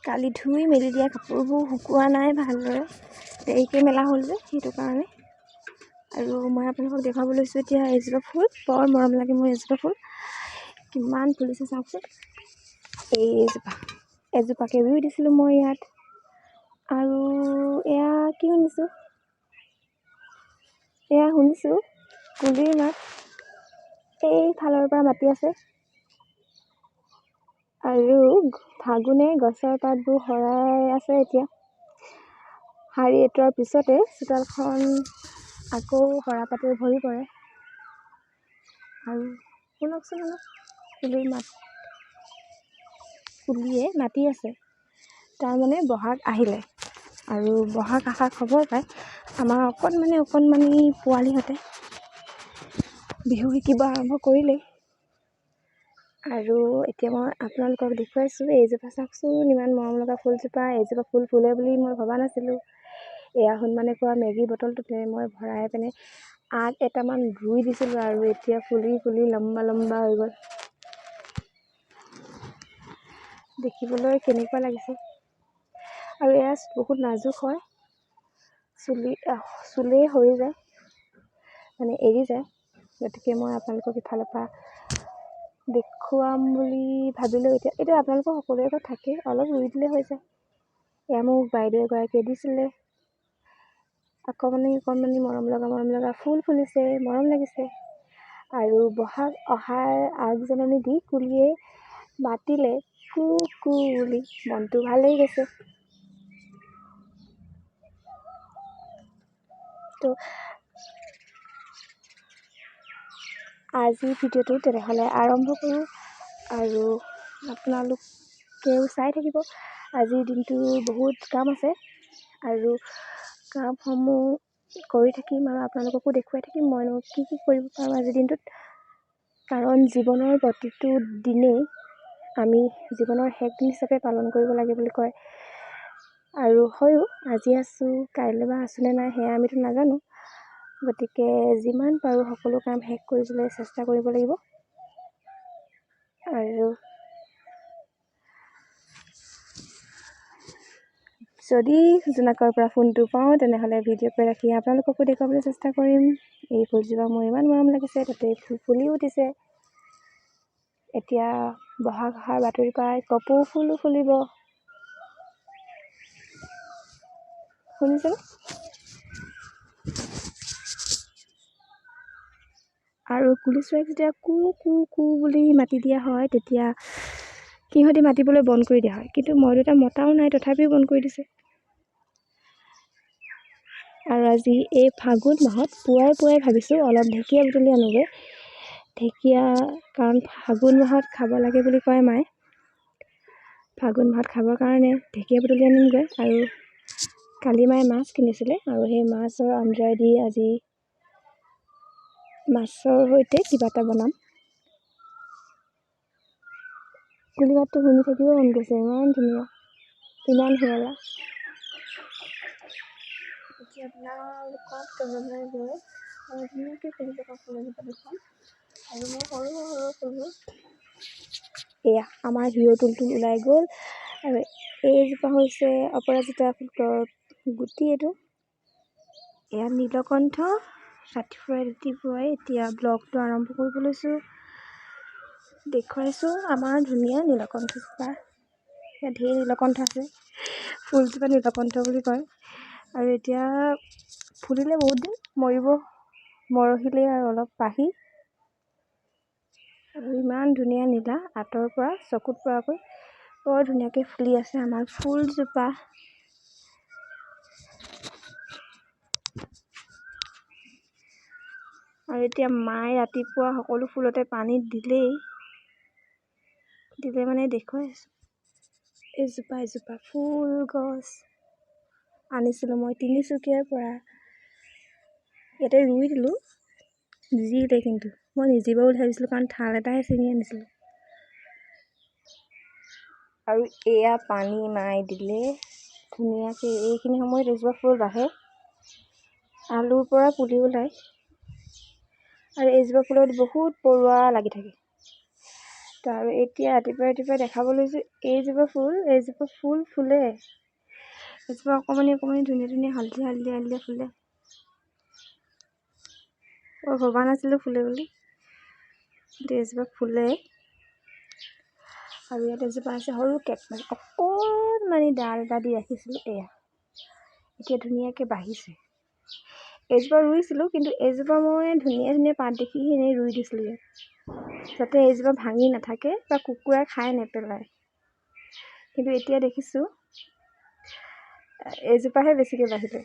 কালি ধুই মেলি দিয়া কাপোৰবোৰ শুকোৱা নাই ভালদৰে, দেৰিকৈ মেলা হ'ল যে সেইটো কাৰণে। আৰু মই আপোনালোকক দেখাব লৈছোঁ এতিয়া এজোপা ফুল, বৰ মৰম লাগে মোৰ এজোপা ফুল। কিমান ফুলিছে চাওকচোন, এজোপাকে ৰুই দিছিলোঁ মই ইয়াত। আৰু এয়া কি শুনিছোঁ, কুলিৰ মাত এইফালৰ পৰা মাতি আছে। আৰু ফাগুনে গছৰ পাতবোৰ সৰাই আছে এতিয়া। শাৰী এটোৱাৰ পিছতে চোতালখন আকৌ সৰাপাতেৰে ভৰি পৰে। আৰু শুনকচোন অলপ কুলিৰ মাত, কুলিয়ে মাতি আছে, তাৰমানে বহাগ আহিলে। আৰু বহাগ আহাৰ খবৰ পাই আমাৰ অকণমানি পোৱালিহঁতে বিহু শিকিব আৰম্ভ কৰিলেই। আৰু এতিয়া মই আপোনালোকক দেখুৱাইছোঁ এইজোপা চাওকচোন, ইমান মৰম লগা ফুলজোপা। এইজোপা ফুল ফুলে বুলি মই ভবা নাছিলোঁ। এয়া হনুমানে কোৱা মেগী বটলটোতে মই ভৰাই পিনে আগ এটামান ৰুই দিছিলোঁ আৰু এতিয়া ফুলি লম্বা হৈ গ'ল। দেখিবলৈ কেনেকুৱা লাগিছে। আৰু এয়া বহুত নাজুক হয়, চুলেই সৰি যায়, মানে এৰি যায়। গতিকে মই আপোনালোকক ইফালৰ পৰা দেখুৱাম বুলি ভাবিলোঁ। এতিয়া আপোনালোকৰ সকলোৰে ঘৰত থাকেই, অলপ ৰুই দিলে হৈ যায়। এয়া মোক বাইদেউ এগৰাকীয়ে দিছিলে। অকণমানি মৰম লগা ফুল ফুলিছে, মৰম লাগিছে। আৰু বহাগ অহাৰ আগজাননী দি কুলিয়ে মাতিলে কু কু বুলি, মনটো ভাল লাগি গৈছে। তো আজি ভিডিঅ'টো তেনেহ'লে আৰম্ভ কৰোঁ আৰু আপোনালোকেও চাই থাকিব। আজিৰ দিনটো বহুত কাম আছে আৰু কামসমূহ কৰি থাকিম আৰু আপোনালোককো দেখুৱাই থাকিম মইনো কি কৰিব পাৰোঁ আজিৰ দিনটোত। কাৰণ জীৱনৰ প্ৰতিটো দিনেই আমি জীৱনৰ শেষ দিন হিচাপে পালন কৰিব লাগে বুলি কয়। আৰু হয়ো আজি আছোঁ, কাইলৈ বা আছোঁ নে নাই সেয়া আমিতো নাজানো। গতিকে যিমান পাৰোঁ সকলো কাম শেষ কৰিবলৈ চেষ্টা কৰিব লাগিব। আৰু যদি জোনাকৰ পৰা ফোনটো পাওঁ তেনেহ'লে ভিডিঅ' কৰি ৰাখি আপোনালোককো দেখুৱাবলৈ চেষ্টা কৰিম। এই ফুলজোপা মোৰ ইমান মৰম লাগিছে, তাতে ফুলি উঠিছে। এতিয়া বহাগ অহাৰ বাতৰি পাই কপৌ ফুলো ফুলিব, শুনিছেনে? আৰু কুলি চৰাইক যেতিয়া কু কু কু বুলি মাতি দিয়া হয় তেতিয়া সিহঁতি মাতিবলৈ বন্ধ কৰি দিয়া হয়, কিন্তু মইতো এটা মতাও নাই, তথাপিও বন্ধ কৰি দিছে। আৰু আজি এই ফাগুন মাহত পুৱাই ভাবিছোঁ অলপ ঢেকীয়া বুটলি আনোগৈ। কাৰণ ফাগুন মাহত খাব লাগে বুলি কয় মায়ে। ফাগুন মাহত খাবৰ কাৰণে ঢেকীয়া বুটলি আনিমগৈ। আৰু কালি মায়ে মাছ কিনিছিলে আৰু সেই মাছৰ আঞ্জাই দি আজি মাছৰ সৈতে কিবা এটা বনাম। কুলি মাতটো শুনি থাকিব মন গৈছে, ইমান ধুনীয়া, ইমান শুৱলা। এতিয়া আপোনালোকক তললৈ গৈ ধুনীয়াকৈ ফুলি থকা ফুল এজোপা দেখুৱাম। আৰু মই সৰু ফুলবোৰ, এয়া আমাৰ হিৰ' তুলতুল ওলাই গ'ল। আৰু এইজোপা হৈছে অপৰাজিতা ফুলৰ গুটি। এইটো এয়া নীলকণ্ঠ। ৰাতিপুৱাই এতিয়া ব্লগটো আৰম্ভ কৰিব লৈছোঁ। দেখুৱাইছোঁ আমাৰ ধুনীয়া নীলকণ্ঠজোপা। ইয়াত ঢেৰ নীলকণ্ঠ আছে, ফুলজোপা নীলকণ্ঠ বুলি কয়। আৰু এতিয়া ফুলিলে বহুত দিন, মৰহিলেই আৰু অলপ পাহি। আৰু ইমান ধুনীয়া নীলা, আঁতৰৰ পৰা চকুত পৰাকৈ বৰ ধুনীয়াকৈ ফুলি আছে আমাৰ ফুলজোপা। আৰু এতিয়া মায়ে ৰাতিপুৱা সকলো ফুলতে পানী দিলে মানে দেখুৱাই আছোঁ। এজোপা ফুল গছ আনিছিলোঁ মই তিনিচুকীয়াৰ পৰা। ইয়াতে ৰুই দিলোঁ, জিলে কিন্তু মই নিজিব বুলি ভাবিছিলোঁ, কাৰণ ঠাল এটাহে ছিঙি আনিছিলোঁ। আৰু এয়া পানী মায়ে দিলে ধুনীয়াকৈ। এইখিনি সময়ত এজোপা ফুল বাঢ়ে, আলুৰ পৰা পুলি ওলায়। আৰু এইজোপা ফুলত বহুত পৰুৱা লাগি থাকে। আৰু এতিয়া ৰাতিপুৱা দেখাব লৈছোঁ এইজোপা ফুল ফুলে। এজোপা অকণমানি ধুনীয়া হালধীয়া ফুলে। মই ভবা নাছিলোঁ ফুলে বুলি, কিন্তু এজোপা ফুলে। আৰু ইয়াত এজোপা আছে সৰুকে অকণমানি ডাল এটা দি ৰাখিছিলোঁ, এয়া এতিয়া ধুনীয়াকৈ বাঢ়িছে। এজোপা ৰুইছিলোঁ, কিন্তু এজোপা মই ধুনীয়া পাত দেখি এনেই ৰুই দিছিলোঁ ইয়াত, যাতে এজোপা ভাঙি নাথাকে বা কুকুৰাই খাই নেপেলায়। কিন্তু এতিয়া দেখিছোঁ এজোপাহে বেছিকৈ বাঢ়িলে।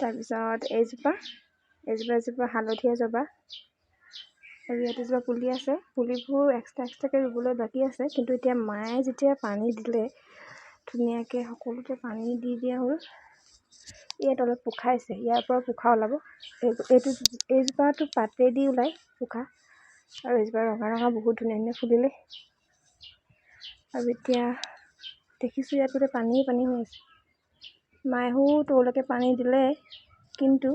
তাৰপিছত এজোপা হালধীয়া জবা, আৰু ইয়াত এজোপা পুলি আছে। পুলিবোৰ এক্সট্ৰাকৈ ৰুবলৈ বাকী আছে, কিন্তু এতিয়া মায়ে যেতিয়া পানী দিলে ধুনীয়াকৈ সকলোতে পানী দি দিয়া হ'ল। ইয়াত অলপ পোখাইছে, ইয়াৰ পৰা পোখা ওলাব। এইজোপাটো পাতেদি ওলাই পোখা, আৰু এজোপা ৰঙা বহুত ধুনীয়া ফুলিলে। আৰু এতিয়া দেখিছোঁ ইয়াত গোটেই পানী হৈ আছে। মায়েও তললৈকে পানী দিলে, কিন্তু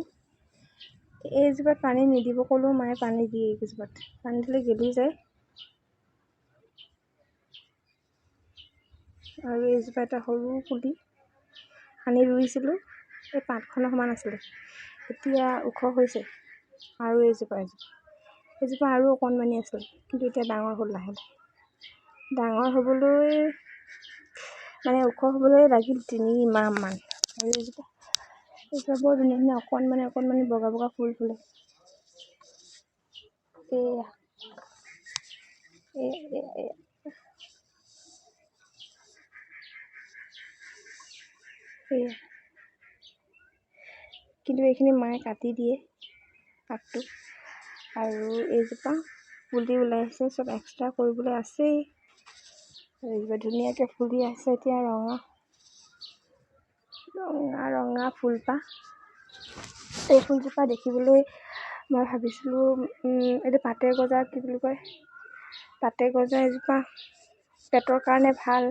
এইজোপাত পানী নিদিব ক'লেও মায়ে পানী দিয়ে। এইজোপাত পানী দিলে গেলি যায়। আৰু এইজোপা এটা সৰু পুলি আনি ৰুইছিলোঁ, এই পাতখনৰ সমান আছিলে, এতিয়া ওখ হৈছে। আৰু এইজোপা আৰু অকণমানি আছিলে, কিন্তু এতিয়া ডাঙৰ হ'ল। লাহে ডাঙৰ হ'বলৈ ওখ হ'বলৈ লাগিল 3 মাহমান। আৰু এইজোপা বৰ ধুনীয়া অকণমানি বগা ফুল ফুলে। কিন্তু এইখিনি মায়ে কাটি দিয়ে পাতটো। আৰু এইজোপা পুলি ওলাইছে, চব এক্সট্ৰা কৰিবলৈ আছেই। এইজোপা ধুনীয়াকৈ ফুলি আছে এতিয়া, ৰঙা ফুলপাহ। এই ফুলজোপা দেখিবলৈ মই ভাবিছিলোঁ এইটো পাতে গজা, কি বুলি কয়, পাতে গজা এজোপা পেটৰ কাৰণে ভাল,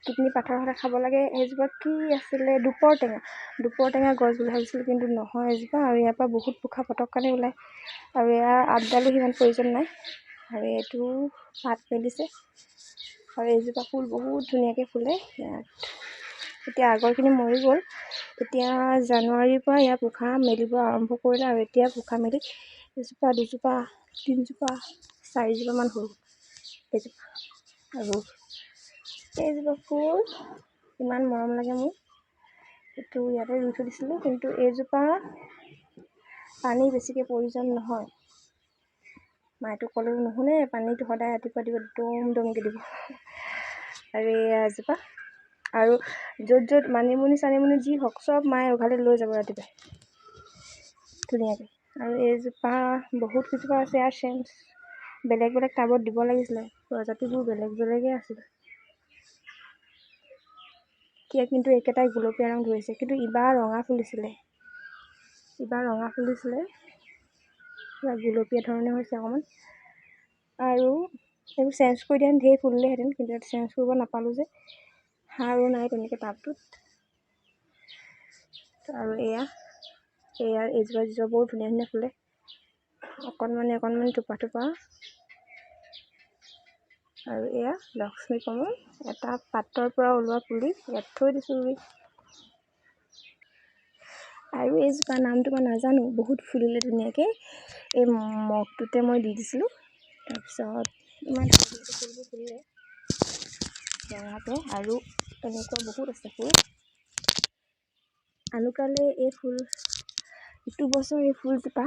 কিডনী পাথৰ হ'লে খাব লাগে। এইজোপা কি আছিলে, দুপৰ টেঙা গছ বুলি ভাবিছিলোঁ, কিন্তু নহয় এজোপা। আৰু ইয়াৰ পৰা বহুত পোখা পটককৈ ওলায়, আৰু ইয়াৰ আপডালো সিমান প্ৰয়োজন নাই। আৰু এইটো পাত মেলিছে, আৰু এইজোপা ফুল বহুত ধুনীয়াকৈ ফুলে। এতিয়া আগৰখিনি মৰি গ'ল। এতিয়া জানুৱাৰীৰ পৰা ইয়াৰ পোখা মেলিব আৰম্ভ কৰিলে, আৰু এতিয়া পোখা মেলি এজোপা 2জোপা 3জোপা 4জোপামান হ'ল এইজোপা। আৰু এইজোপা ফুল ইমান মৰম লাগে মোৰ, এইটো ইয়াতে ৰুই থৈ দিছিলোঁ। কিন্তু এইজোপা পানী বেছিকৈ প্ৰয়োজন নহয়, মায়েতো ক'লেও নুশুনে। পানীটো সদায় ৰাতিপুৱা দিব, দমকৈ দিব। আৰু এয়া এজোপা, আৰু য'ত মানিমুনি যি হওক চব মায়ে উঘালি লৈ যাব ৰাতিপুৱাই ধুনীয়াকৈ। আৰু এইজোপা বহুত কেইজোপা আছে, ইয়াৰ বেলেগ টাবত দিব লাগিছিলে, প্ৰজাতিবোৰ বেলেগেই আছিলে। কিন্তু একেটাই গুলপীয়া ৰং ধৰিছে, কিন্তু ইবাৰ ৰঙা ফুলিছিলে, গুলপীয়া ধৰণে হৈছে অকণমান। আৰু এইবোৰ চেঞ্জ কৰি দিয়া ঢেৰ ফুলিলেহেঁতেন, কিন্তু ইয়াত চেঞ্জ কৰিব নাপালোঁ যে, সাৰো নাই তেনেকৈ টাবটোত। আৰু এইজোপা বৰ ধুনীয়া ফুলে, অকণমানি টোপা। আৰু এয়া লক্ষ্মী কমল, এটা পাতৰ পৰা ওলোৱা পুলি, ইয়াত থৈ দিছোঁ ৰুই। আৰু এইজোপা নামটো মই নাজানো, বহুত ফুলিলে ধুনীয়াকৈ। এই মগটোতে মই দি দিছিলোঁ, তাৰপিছত ইমান ফুলবোৰ ফুলিলে ৰঙাতে। আৰু এনেকুৱা বহুত আছে ফুল। আনুকালে ইটো বছৰ এই ফুলজোপা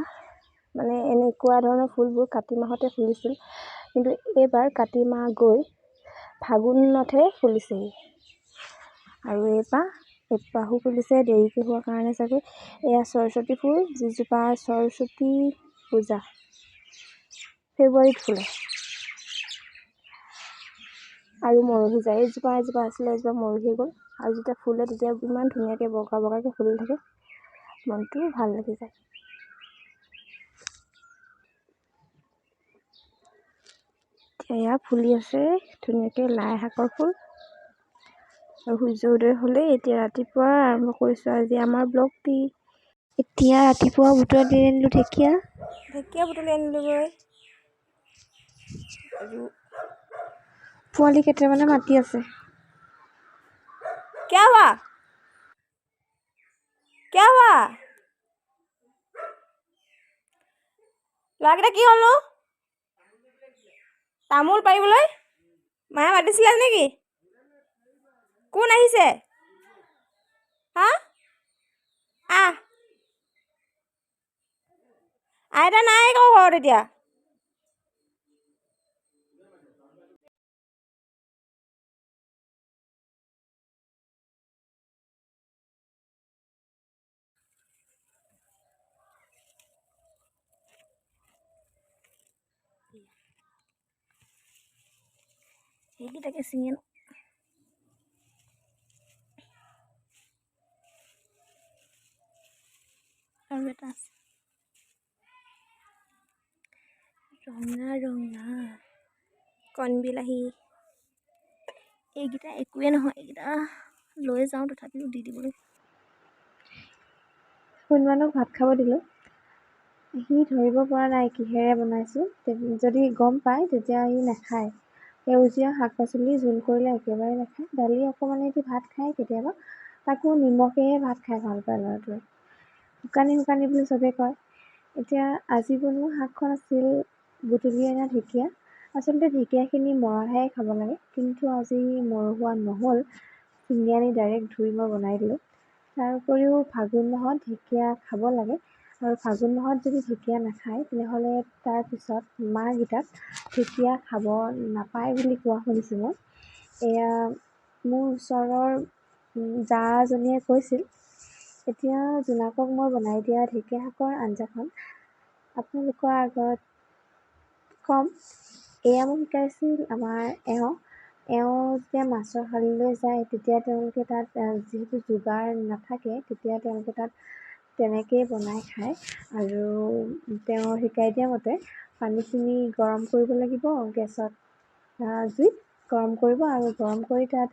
এনেকুৱা ধৰণৰ ফুলবোৰ কাতি মাহতে ফুলিছিল, কিন্তু এইবাৰ কাতি মাহ গৈ ফাগুনতহে ফুলিছেহি। আৰু এপাহো ফুলিছে, দেৰিকৈ হোৱাৰ কাৰণে চাগে। এয়া সৰস্বতী ফুল, যিজোপা সৰস্বতী পূজা ফেব্ৰুৱাৰীত ফুলে আৰু মৰহি যায়। এজোপা আছিলে, এজোপা মৰহি গ'ল। আৰু যেতিয়া ফুলে তেতিয়া ইমান ধুনীয়াকৈ বগাকৈ ফুলি থাকে, মনটো ভাল লাগি যায়। এয়া ফুলি আছে ধুনীয়াকৈ লাই শাকৰ ফুল। আৰু সূৰ্য উদয় হ'লেই এতিয়া ৰাতিপুৱা আৰম্ভ কৰিছোঁ আজি আমাৰ ব্লগটি। এতিয়া ৰাতিপুৱা ঢেকীয়া বুটলি আনিলোগৈ। আৰু পোৱালি কেইটামানে মাতি আছে। क्या हुआ क्या हुआ ল'ৰাকেইটা কি হ'লো তামোল পাৰিবলৈ মায়ে মাতিছিলে নেকি কোন আহিছে হা আইতা নাই আকৌ ঘৰত এতিয়া সেইকেইটাকে চিঙি আৰু এটা আছে ৰঙা ৰঙা কণবিলাহী এইকেইটা একোৱে নহয় এইকেইটা লৈ যাওঁ তথাপিও দি দিবলৈ হনুমানক ভাত খাব দিলোঁ সি ধৰিব পৰা নাই কিহেৰে বনাইছোঁ যদি গম পায় তেতিয়া সি নাখায় সেউজীয়া শাক পাচলি জোল কৰিলে একেবাৰে নাখায় দালি অকণমানেদি ভাত খায় কেতিয়াবা তাকো নিমখেহে ভাত খাই ভাল পায় ল'ৰাটোৱে শুকানী বুলি চবেই কয় এতিয়া আজি বনোৱা শাকখন আছিল বুটলি অনা ঢেকীয়া আচলতে ঢেকীয়াখিনি মৰাহে খাব লাগে কিন্তু আজি মৰহোৱা নহ'ল চিঙি আনি ডাইৰেক্ট ধুই মই বনাই দিলোঁ তাৰ উপৰিও ফাগুণ মাহত ঢেকীয়া খাব লাগে আৰু ফাগুণ মাহত যদি ঢেকীয়া নাখায় তেনেহ'লে তাৰপিছত মাহকেইটাত ঢেকীয়া খাব নাপায় বুলি কোৱা শুনিছোঁ মই এয়া মোৰ ওচৰৰ জাজনীয়ে কৈছিল এতিয়া জোনাকক মই বনাই দিয়া ঢেকীয়া শাকৰ আঞ্জাখন আপোনালোকৰ আগত ক'ম এয়া মোক শিকাইছিল আমাৰ এওঁ যেতিয়া মাছৰ শালীলৈ যায় তেতিয়া তেওঁলোকে তাত যিহেতু যোগাৰ নাথাকে তেতিয়া তেওঁলোকে তাত তেনেকেই বনাই খায় আৰু তেওঁ শিকাই দিয়া মতে পানীখিনি গৰম কৰিব লাগিব গেছত জুইত গৰম কৰিব আৰু গৰম কৰি তাত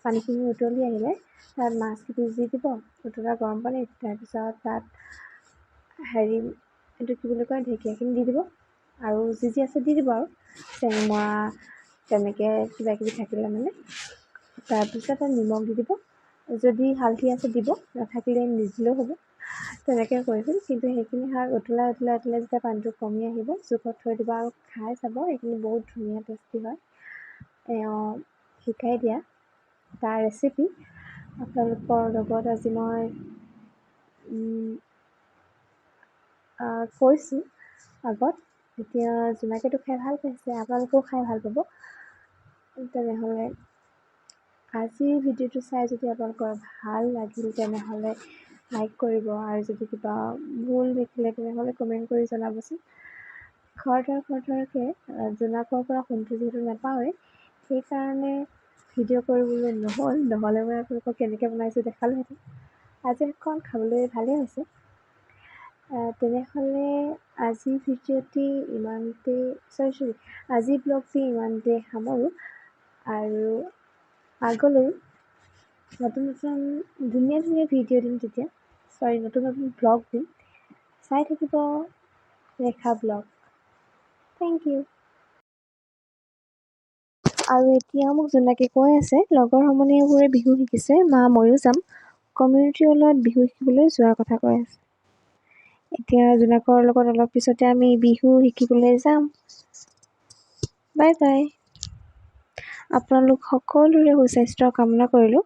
পানীখিনি উতলি আহিলে তাত মাছখিনি দি দিব উতলা গৰম পানীত তাৰপিছত তাত এইটো কি বুলি কয় ঢেকীয়াখিনি দি দিব আৰু যি আছে দি দিব আৰু চেংমৰা তেনেকৈ কিবাকিবি থাকিলে মানে তাৰপিছত নিমখ দি দিব যদি হালধি আছে দিব নাথাকিলে নিদিলেও হ'ব তেনেকৈ কৰিছিল কিন্তু সেইখিনি শাক উতলাই যেতিয়া পানীটো কমি আহিব জোখত থৈ দিব আৰু খাই চাব এইখিনি বহুত ধুনীয়া টেষ্টি হয় এওঁ শিকাই দিয়া তাৰ ৰেচিপি আপোনালোকৰ লগত আজি মই কৈছোঁ আগত এতিয়া জোনাকেতো খাই ভাল পাইছে আপোনালোকেও খাই ভাল পাব তেনেহ'লে আজিৰ ভিডিঅ'টো চাই যদি আপোনালোকৰ ভাল লাগিল তেনেহ'লে লাইক কৰিব আৰু যদি কিবা ভুল দেখিলে তেনেহ'লে কমেণ্ট কৰি জনাবচোন খৰধৰকৈ জোনাকৰ পৰা ফোনটো যিহেতু নাপাওঁৱেই সেইকাৰণে ভিডিঅ' কৰিবলৈ নহ'লে মই আপোনালোকক কেনেকৈ বনাইছোঁ দেখালোহেঁতেন আজি এখন খাবলৈ ভালেই হৈছে তেনেহ'লে আজিৰ ভিডিঅ'টি আজিৰ ব্লগটি ইমানতে সামৰোঁ আৰু আগলৈ নতুন ধুনীয়া ভিডিঅ' দিম তেতিয়া নতুন ব্লগ দিম চাই থাকিব ৰেখা ব্লগ থেংক ইউ আৰু এতিয়া মোক জোনাকে কৈ আছে লগৰ সমনীয়াবোৰে বিহু শিকিছে মা ময়ো যাম কমিউনিটি হলত বিহু শিকিবলৈ যোৱাৰ কথা কৈ আছে এতিয়া জোনাকৰ লগত অলপ পিছতে আমি বিহু শিকিবলৈ যাম বাই বাই আপোনালোক সকলোৰে সুস্বাস্থ্য কামনা কৰিলোঁ